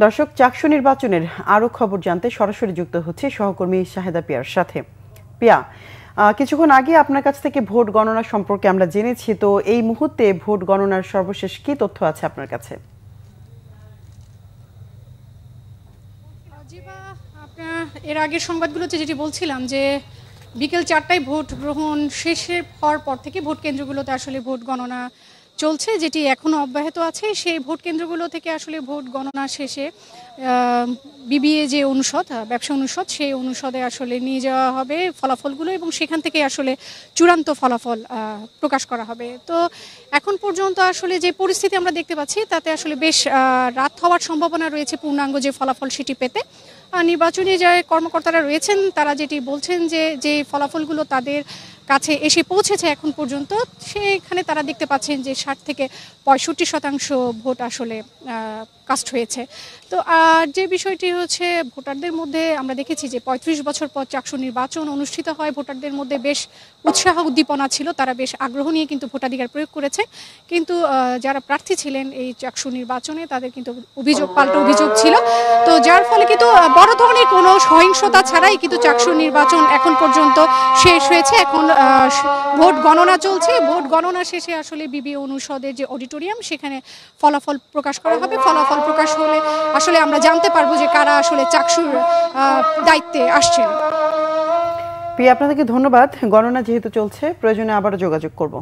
দর্শক, চাকসু নির্বাচনের আরো খবর জানতে সরাসরি যুক্ত হচ্ছে সহকর্মী শাহেদা পিয়ার সাথে। পিয়া, কিছুক্ষণ আগে আপনার কাছ থেকে ভোট গণনা সম্পর্কে আমরা জেনেছি, তো এই মুহূর্তে ভোট গণনার সর্বশেষ কি তথ্য আছে আপনার কাছে? এর আগের সংবাদগুলোতে যেটি বলছিলাম যে বিকেল 4টায় ভোট গ্রহণ শেষের পর থেকে ভোট কেন্দ্রগুলোতে আসলে ভোট গণনা চলছে, যেটি এখনও অব্যাহত আছে। সেই ভোট কেন্দ্রগুলো থেকে আসলে ভোট গণনা শেষে বিবিএ যে অনুষদ, ব্যবসা অনুষদ, সেই অনুষদে আসলে নিয়ে যাওয়া হবে ফলাফলগুলো এবং সেখান থেকে আসলে চূড়ান্ত ফলাফল প্রকাশ করা হবে। তো এখন পর্যন্ত আসলে যে পরিস্থিতি আমরা দেখতে পাচ্ছি তাতে আসলে বেশ রাত হওয়ার সম্ভাবনা রয়েছে পূর্ণাঙ্গ যে ফলাফল সেটি পেতে। নির্বাচনী যে কর্মকর্তারা রয়েছেন তারা যেটি বলছেন যে ফলাফলগুলো তাদের কাছে এসে পৌঁছেছে এখন পর্যন্ত, সেখানে তারা দেখতে পাচ্ছেন যে 60 থেকে 65% ভোট আসলে কাস্ট হয়েছে। তো আর যে বিষয়টি হচ্ছে ভোটারদের মধ্যে আমরা দেখেছি যে 35 বছর পর চাকসু নির্বাচন অনুষ্ঠিত হয়, ভোটারদের মধ্যে বেশ উৎসাহ উদ্দীপনা ছিল, তারা বেশ আগ্রহ নিয়ে কিন্তু ভোটাধিকার প্রয়োগ করেছে। কিন্তু যারা প্রার্থী ছিলেন এই চাকসু নির্বাচনে তাদের কিন্তু পাল্টা অভিযোগ ছিল। তো যার ফলে কিন্তু বড় ধরনের কোনো সহিংসতা ছাড়াই কিন্তু চাকসু নির্বাচন এখন পর্যন্ত শেষ হয়েছে। এখন ভোট গণনা চলছে। ভোট গণনা শেষে আসলে বিবিএ অনুষদের যে অডিটোরিয়াম সেখানে ফলাফল প্রকাশ করা হবে। ফলাফল প্রকাশ হলে আসলে আমরা জানতে পারবো যে কারা আসলে চাকসুর দায়িত্বে আসছেন। প্রিয়া, আপনাদেরকে ধন্যবাদ। গণনা যেহেতু চলছে, প্রয়োজনে আবারও যোগাযোগ করব।